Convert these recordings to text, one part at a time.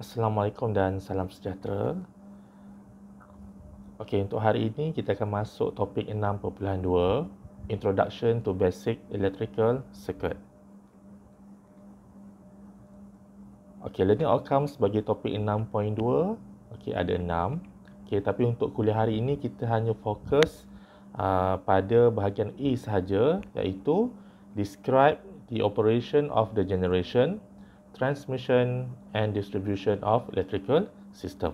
Assalamualaikum dan salam sejahtera. Okey, untuk hari ini kita akan masuk topik 6.2, Introduction to Basic Electrical Circuit. Okey, learning outcomes bagi topik 6.2, okey ada 6. Okey, tapi untuk kuliah hari ini kita hanya fokus pada bahagian A sahaja, iaitu describe the operation of the generation, transmission and distribution of electrical system.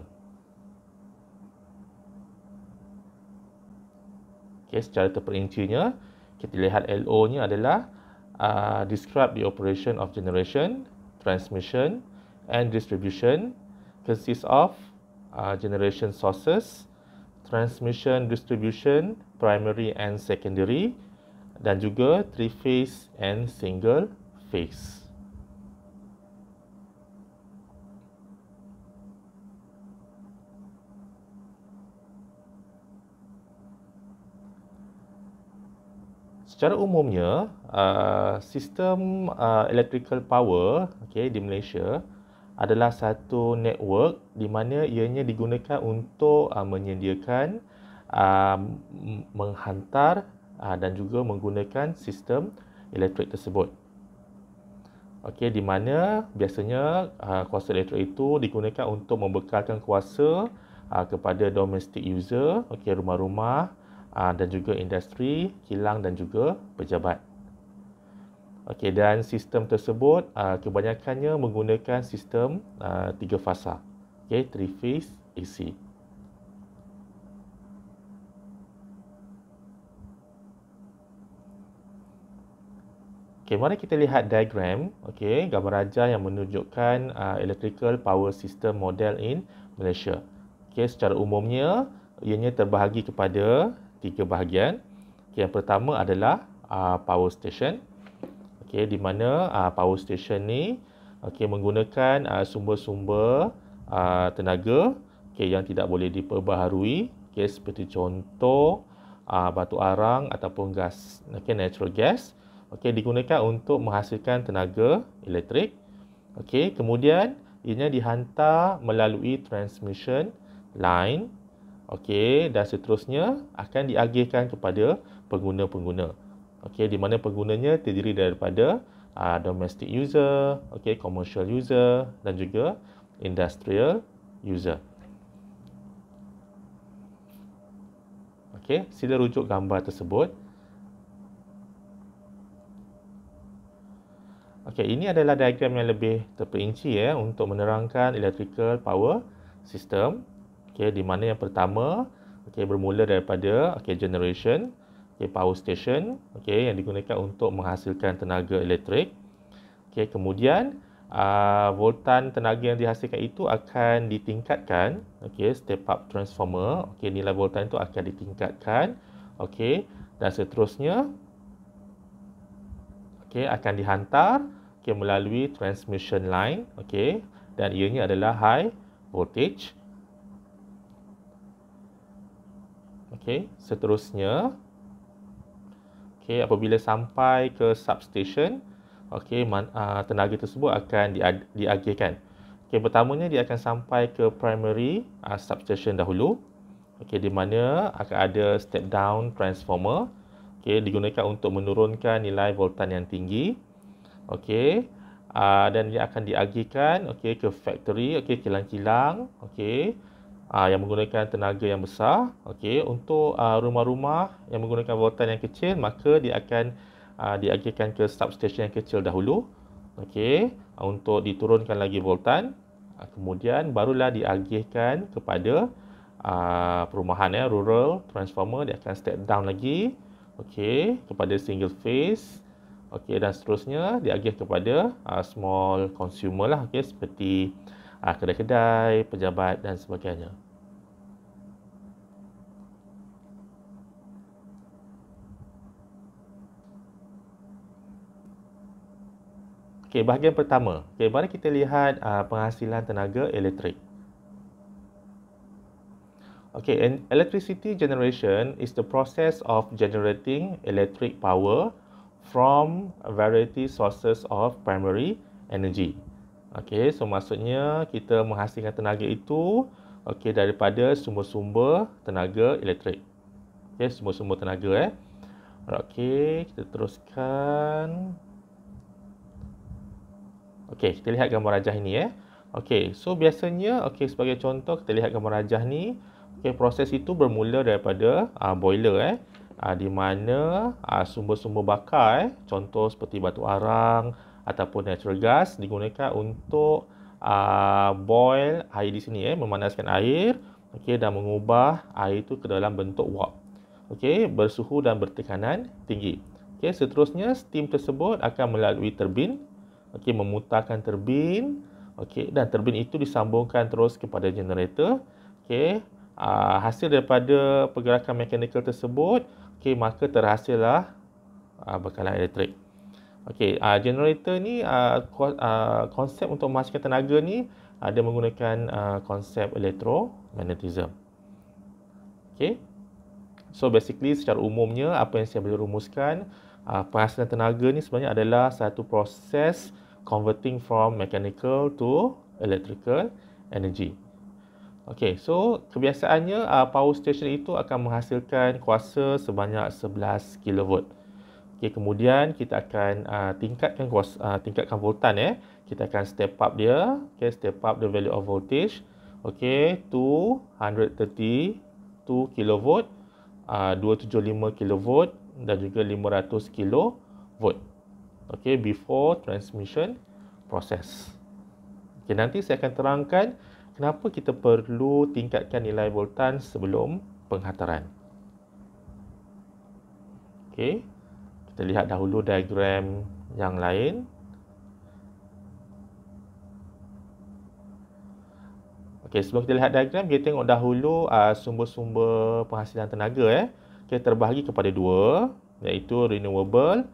Okay, secara terperincinya, kita lihat LO-nya adalah describe the operation of generation, transmission and distribution, consists of generation sources, transmission distribution, primary and secondary, dan juga three phase and single phase. Secara umumnya, sistem electrical power di Malaysia adalah satu network di mana ianya digunakan untuk menyediakan, menghantar dan juga menggunakan sistem elektrik tersebut. Di mana biasanya kuasa elektrik itu digunakan untuk membekalkan kuasa kepada domestic user, rumah-rumah, dan juga industri, kilang dan juga pejabat. Dan sistem tersebut kebanyakannya menggunakan sistem 3 fasa, three phase AC. Mari kita lihat diagram, gambar rajah yang menunjukkan electrical power system model in Malaysia. Secara umumnya ianya terbahagi kepada 3 bahagian. Yang pertama adalah power station. Di mana power station ni menggunakan sumber-sumber tenaga yang tidak boleh diperbaharui, seperti contoh batu arang ataupun gas, natural gas, digunakan untuk menghasilkan tenaga elektrik. Kemudian ianya dihantar melalui transmission line, dan seterusnya akan diagihkan kepada pengguna-pengguna. Di mana penggunanya terdiri daripada domestic user, commercial user dan juga industrial user. Sila rujuk gambar tersebut. Ini adalah diagram yang lebih terperinci untuk menerangkan electrical power system. Di mana yang pertama bermula daripada generation, power station yang digunakan untuk menghasilkan tenaga elektrik. Kemudian voltan tenaga yang dihasilkan itu akan ditingkatkan, step up transformer, nilai voltan itu akan ditingkatkan, dan seterusnya akan dihantar melalui transmission line, dan ianya adalah high voltage. Seterusnya apabila sampai ke substation, tenaga tersebut akan diagihkan. Pertamanya dia akan sampai ke primary substation dahulu, di mana akan ada step down transformer, digunakan untuk menurunkan nilai voltan yang tinggi, dan dia akan diagihkan ke factory, kilang-kilang, yang menggunakan tenaga yang besar. Untuk rumah-rumah yang menggunakan voltan yang kecil, maka dia akan diagihkan ke substation yang kecil dahulu, untuk diturunkan lagi voltan. Kemudian barulah diagihkan kepada perumahan, rural transformer. Dia akan step down lagi, kepada single phase, dan seterusnya diagih kepada small consumer lah, seperti kedai-kedai, pejabat dan sebagainya. Bahagian pertama. Mari kita lihat penghasilan tenaga elektrik. Electricity generation is the process of generating electric power from a variety sources of primary energy. Okey, so maksudnya kita menghasilkan tenaga itu daripada sumber-sumber tenaga elektrik. Okey, sumber-sumber tenaga. Okey, kita teruskan. Okey, kita lihat gambar rajah ini. Okey, so biasanya sebagai contoh kita lihat gambar rajah ni. Okey, proses itu bermula daripada boiler di mana sumber-sumber bakar contoh seperti batu arang ataupun natural gas digunakan untuk boil air di sini memanaskan air dan mengubah air itu ke dalam bentuk wok. Bersuhu dan bertekanan tinggi. Seterusnya steam tersebut akan melalui turbin memutarkan turbin dan turbin itu disambungkan terus kepada generator. Hasil daripada pergerakan mekanikal tersebut maka terhasillah bekalan elektrik. Generator ni konsep untuk menghasilkan tenaga ni dia menggunakan konsep elektromagnetism. So basically secara umumnya apa yang saya boleh rumuskan, penghasilan tenaga ni sebenarnya adalah satu proses converting from mechanical to electrical energy. So kebiasaannya power station itu akan menghasilkan kuasa sebanyak 11 kV. Kemudian kita akan tingkatkan voltan Kita akan step up dia, step up the value of voltage to 132 kV, 275 kV dan juga 500 kV. Before transmission process. Nanti saya akan terangkan kenapa kita perlu tingkatkan nilai voltan sebelum penghantaran. Kita lihat dahulu diagram yang lain. Sebelum kita lihat diagram, kita tengok dahulu sumber-sumber penghasilan tenaga terbahagi kepada dua, iaitu renewable,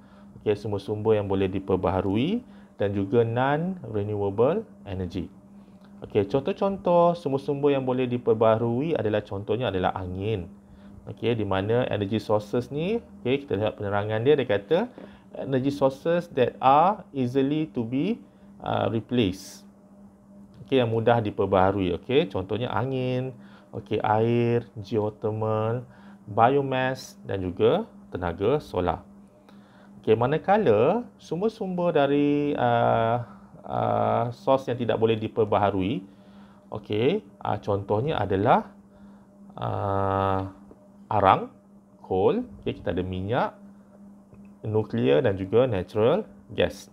sumber-sumber yang boleh diperbaharui dan juga non-renewable energy. Contoh-contoh sumber-sumber yang boleh diperbaharui contohnya adalah angin. Di mana energy sources ni, kita lihat penerangan dia kata energy sources that are easily to be replaced. Yang mudah diperbaharui. Contohnya angin, air, geothermal, biomass dan juga tenaga solar. Manakala sumber-sumber dari source yang tidak boleh diperbaharui, contohnya adalah arang, coal, kita ada minyak, nuklear dan juga natural gas.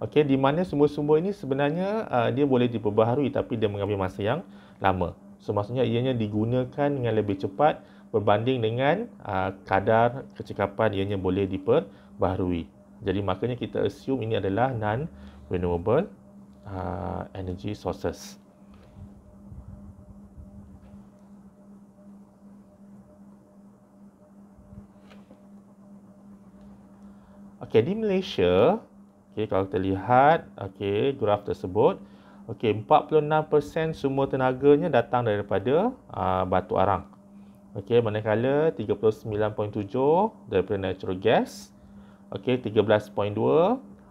Di mana sumber-sumber ini sebenarnya dia boleh diperbaharui tapi dia mengambil masa yang lama. So maksudnya ianya digunakan dengan lebih cepat berbanding dengan kadar kecekapan ianya boleh diperbaharui. Jadi makanya kita assume ini adalah non-renewable energy sources. Di Malaysia, kalau kita lihat graf tersebut, 46% sumber tenaganya datang daripada batu arang. Manakala 39.7 daripada natural gas, 13.2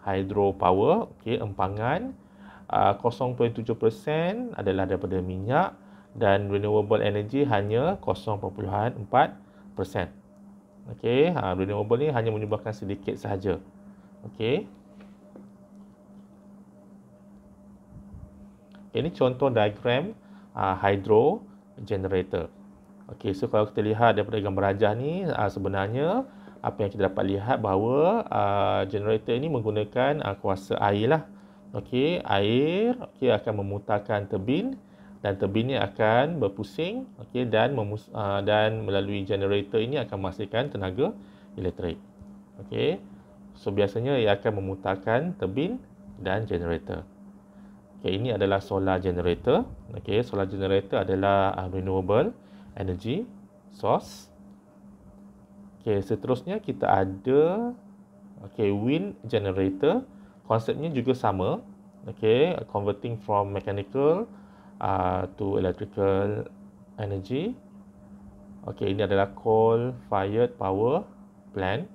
hydropower, empangan, 0.7% adalah daripada minyak dan renewable energy hanya 0.4%. Renewable ni hanya menyumbangkan sedikit sahaja. Ini contoh diagram hydro generator. So kalau kita lihat daripada gambar rajah ni, sebenarnya apa yang kita dapat lihat bahawa generator ini menggunakan kuasa air lah. Air akan memutarkan turbin dan turbin ini akan berpusing dan melalui generator ini akan menghasilkan tenaga elektrik. So biasanya ia akan memutarkan turbin dan generator. Ini adalah solar generator. Solar generator adalah renewable energy source. Seterusnya kita ada wind generator. Konsepnya juga sama. Converting from mechanical to electrical energy. Ini adalah coal fired power plant.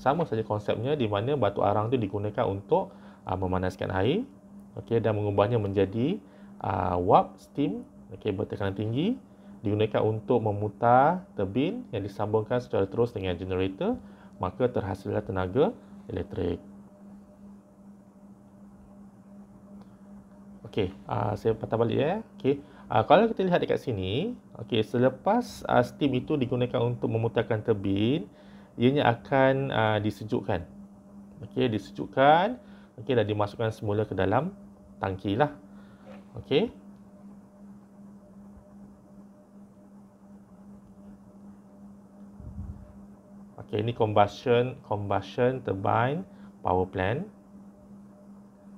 Sama saja konsepnya di mana batu arang itu digunakan untuk memanaskan air, okey, dan mengubahnya menjadi wap steam, okey, bertekanan tinggi, digunakan untuk memutar turbin yang disambungkan secara terus dengan generator, maka terhasillah tenaga elektrik. Okey, saya patah balik ya. Okey, kalau kita lihat dekat sini, okey, selepas steam itu digunakan untuk memutarkan turbin, ianya akan disejukkan. Okey, disejukkan, okey, dan dimasukkan semula ke dalam tangki lah. Okey. Okey, ini combustion turbine power plant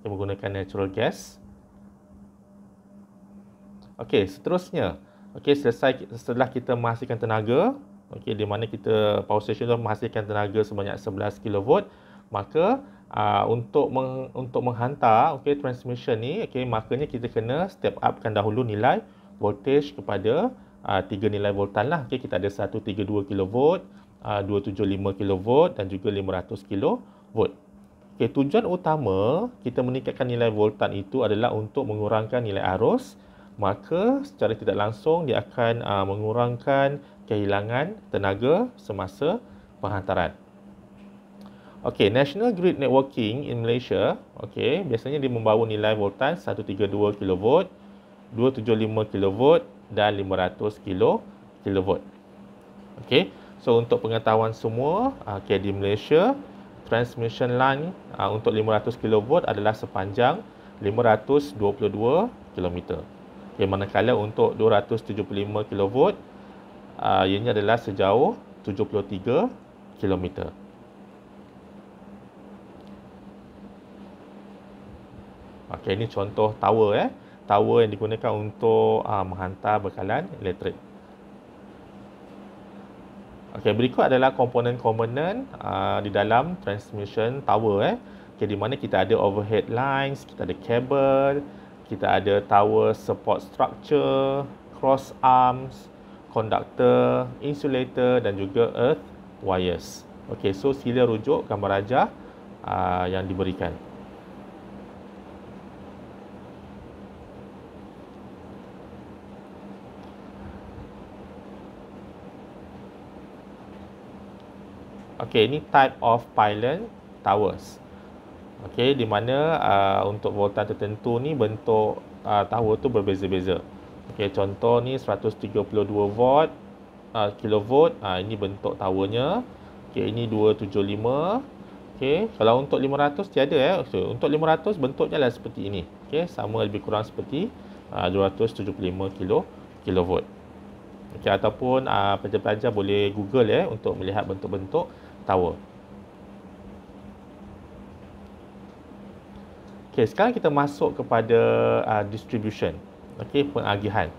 yang menggunakan natural gas. Okey, seterusnya, okey, setelah kita menghasilkan tenaga, okey, di mana kita power station tu menghasilkan tenaga sebanyak 11 kV, maka untuk menghantar, okey, transmission ni, okey, makanya kita kena step upkan dahulu nilai voltage kepada 3 nilai voltan lah. Okey, kita ada 132 kV, 275 kV dan juga 500 kV. Okey, tujuan utama kita meningkatkan nilai voltan itu adalah untuk mengurangkan nilai arus, maka secara tidak langsung dia akan mengurangkan kehilangan tenaga semasa penghantaran. Okey, National Grid Networking in Malaysia, okey, biasanya dia membawa nilai voltan 132 kV, 275 kV dan 500 kV. Okey, so untuk pengetahuan semua, okey, di Malaysia transmission line untuk 500 kV adalah sepanjang 522 km. Okay, manakala untuk 275 kV ianya adalah sejauh 73 km. Okey, ini contoh tower tower yang digunakan untuk menghantar bekalan elektrik. Okey, berikut adalah komponen-komponen di dalam transmission tower Okey, di mana kita ada overhead lines, kita ada kabel, kita ada tower support structure, cross arms, conductor, insulator dan juga earth wires. Okey, so sila rujuk gambar rajah yang diberikan. Okey, ini type of pylon towers. Okey, di mana untuk voltan tertentu ni bentuk tower tu berbeza-beza. Okey, contoh ni 132 volt kilovolt, ini bentuk towernya. Okey, ini 275. Okey, kalau untuk 500 tiada So, untuk 500 bentuknya lah seperti ini. Okey, sama lebih kurang seperti 275 kilovolt. Okey, ataupun pelajar-pelajar boleh Google untuk melihat bentuk-bentuk tower. Okey, sekarang kita masuk kepada distribution. Okey, pengagihan.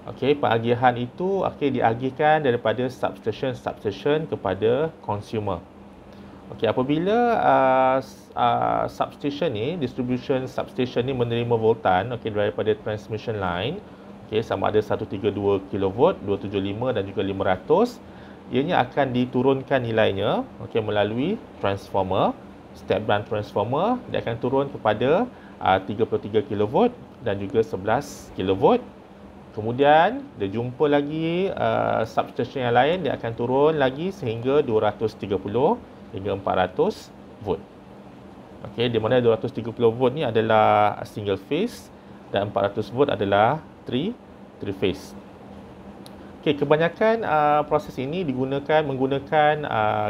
Okey, pengagihan itu diagihkan daripada substation kepada consumer. Okey, apabila substation ni, distribution substation ni menerima voltan daripada transmission line, sama ada 132 kV, 275 dan juga 500, ianya akan diturunkan nilainya melalui transformer, step down transformer. Dia akan turun kepada 33 kV dan juga 11 kV. Kemudian dia jumpa lagi substation yang lain, dia akan turun lagi sehingga 230 hingga 400 volt. Okey, di mana 230 volt ni adalah single phase dan 400 volt adalah three phase. Okey, kebanyakan proses ini menggunakan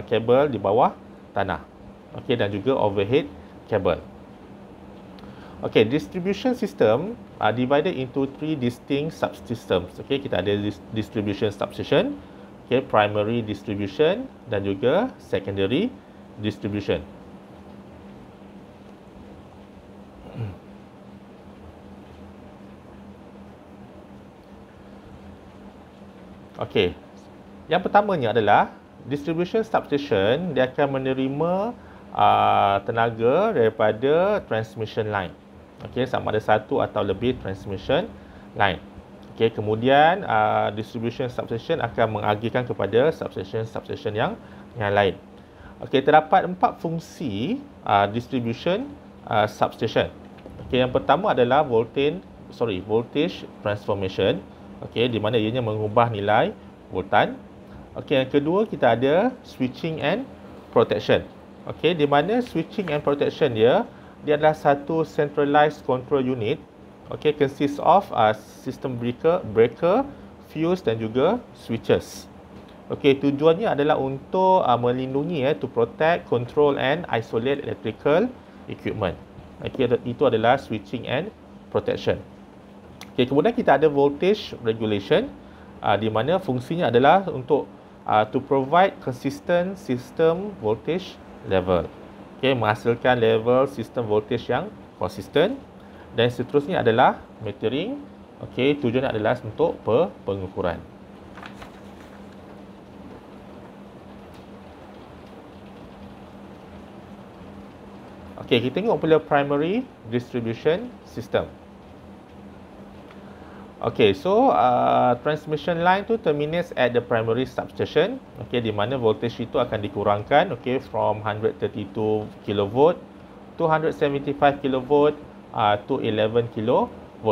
kabel di bawah tanah. Okey, dan juga overhead kabel. Okey, distribution system divided into three distinct subsystems. Okey, kita ada distribution substation, primary distribution dan juga secondary distribution. Okey. Yang pertamanya adalah distribution substation, dia akan menerima tenaga daripada transmission line. Okey, sama ada satu atau lebih transmission line. Okey, kemudian distribution substation akan mengagihkan kepada substation yang lain. Okey, terdapat 4 fungsi distribution substation. Okey, yang pertama adalah voltage transformation. Okey, di mana ianya mengubah nilai voltan. Okey, yang kedua kita ada switching and protection. Okey, di mana switching and protection dia adalah satu centralized control unit. Okey, consists of system breaker, fuse dan juga switches. Okey, tujuannya adalah untuk melindungi to protect, control and isolate electrical equipment. Okey, itu adalah switching and protection. Okey, kemudian kita ada voltage regulation, di mana fungsinya adalah untuk to provide consistent system voltage level. Okey, menghasilkan level sistem voltage yang konsisten. Dan seterusnya adalah metering. Okey, tujuannya adalah untuk pengukuran. Okey, kita tengok pula primary distribution system. Okey, so transmission line tu terminates at the primary substation. Okey, di mana voltage itu akan dikurangkan, okey, from 132 kV to 175 kV to 11 kV.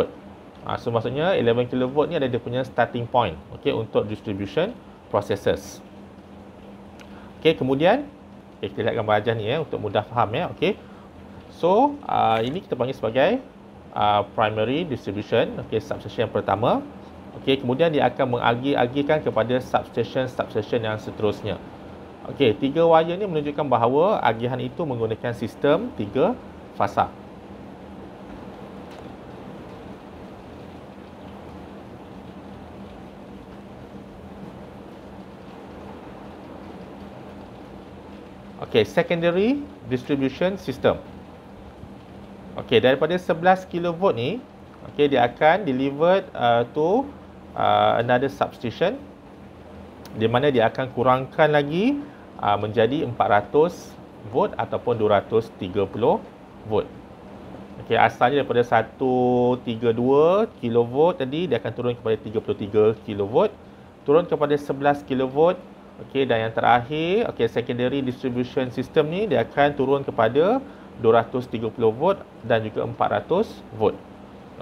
So maksudnya 11 kV ni ada dia punya starting point, okey, untuk distribution processes. Okey, kemudian kita lihat gambar ajar ni untuk mudah faham okey. So ini kita panggil sebagai primary distribution, okey, substation yang pertama. Okey, kemudian dia akan mengagi-agikan kepada substation yang seterusnya. Okey, 3 wire ni menunjukkan bahawa agihan itu menggunakan sistem 3 fasa. Okey, secondary distribution system. Okey, daripada 11 kV ni, okey, dia akan delivered to another substation, di mana dia akan kurangkan lagi menjadi 400 volt ataupun 230 volt. Okey, asalnya daripada 132 kV tadi, dia akan turun kepada 33 kV, turun kepada 11 kV. Okey, dan yang terakhir, okey, secondary distribution system ni dia akan turun kepada 230 volt dan juga 400 volt.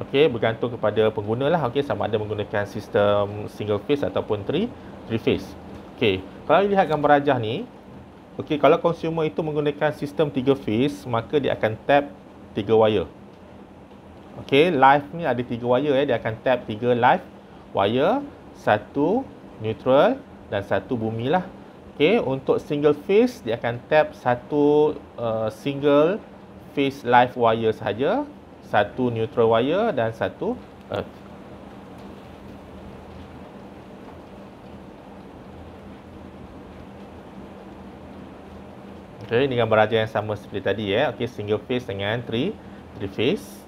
Okey, bergantung kepada pengguna lah, okey, sama ada menggunakan sistem single phase ataupun three phase. Okey, kalau lihat gambar rajah ni, okey, kalau consumer itu menggunakan sistem 3 phase, maka dia akan tap 3 wire. Okey, live ni ada 3 wire dia akan tap 3 live wire, 1 neutral dan 1 bumi lah. Okey, untuk single phase dia akan tap 1 single phase live wire sahaja, 1 neutral wire dan 1 earth. Okey, ini gambar ajar yang sama seperti tadi Okey, single phase dengan three phase.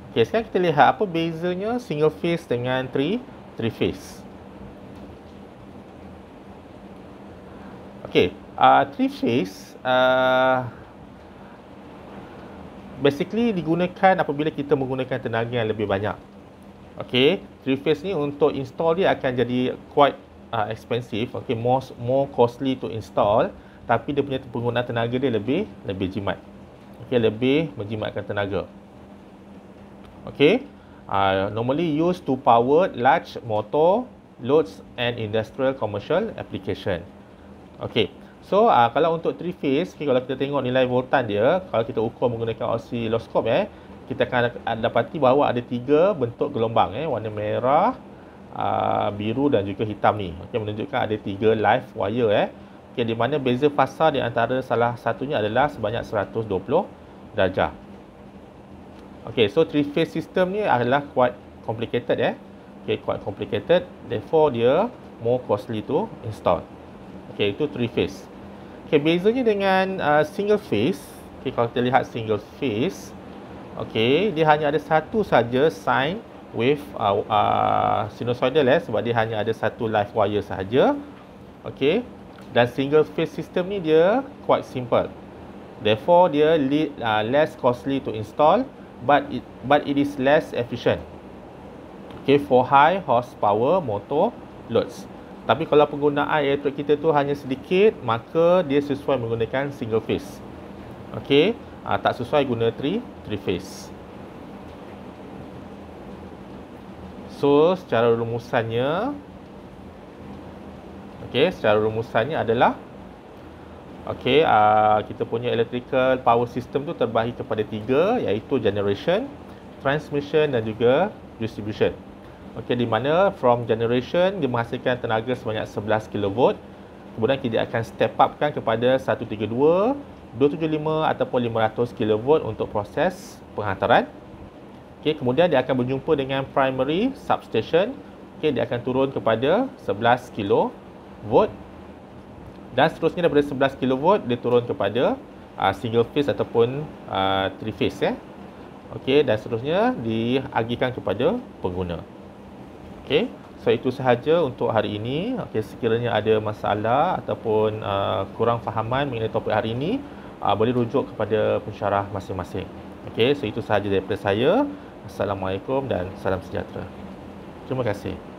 Okey, sekarang kita lihat apa bezanya single phase dengan three phase. Okey, three phase basically digunakan apabila kita menggunakan tenaga yang lebih banyak. Okey, three phase ni untuk install dia akan jadi quite expensive, okey, more costly to install, tapi dia punya penggunaan tenaga dia lebih jimat. Okey, lebih menjimatkan tenaga. Okey, normally used to power large motor loads and industrial commercial application. Okey, so kalau untuk three phase, kalau kita tengok nilai voltan dia, kalau kita ukur menggunakan oscilloscope kita akan dapati bahawa ada 3 bentuk gelombang warna merah, biru dan juga hitam ni. Okey, menunjukkan ada 3 live wire okey, di mana beza fasa di antara salah satunya adalah sebanyak 120 darjah. Okey, so three phase system ni adalah quite complicated okey, quite complicated, therefore dia more costly to install. Okey, itu three phase. Okey, bezanya dengan single phase, okey, kalau kita lihat single phase, okey, dia hanya ada satu saja sine wave sinusoidal sebab dia hanya ada satu live wire sahaja. Okey, dan single phase system ni dia quite simple. Therefore dia less costly to install, but it is less efficient. Okay, for high horsepower motor loads. Tapi kalau penggunaan elektrik kita tu hanya sedikit, maka dia sesuai menggunakan single phase. Okay, tak sesuai guna 3 phase. So, secara rumusannya adalah kita punya electrical power system tu terbahagi kepada 3, iaitu generation, transmission dan juga distribution. Di mana from generation dia menghasilkan tenaga sebanyak 11 kV. Kemudian kita akan step upkan kepada 132, 275 ataupun 500 kV untuk proses penghantaran. Kemudian dia akan berjumpa dengan primary substation. Dia akan turun kepada 11 kV. Dan seterusnya daripada 11 kV dia turun kepada single phase ataupun 3 phase. Dan seterusnya diagihkan kepada pengguna. So itu sahaja untuk hari ini. Sekiranya ada masalah ataupun kurang fahaman mengenai topik hari ini, boleh rujuk kepada pensyarah masing-masing. So itu sahaja daripada saya. Assalamualaikum dan salam sejahtera. Terima kasih.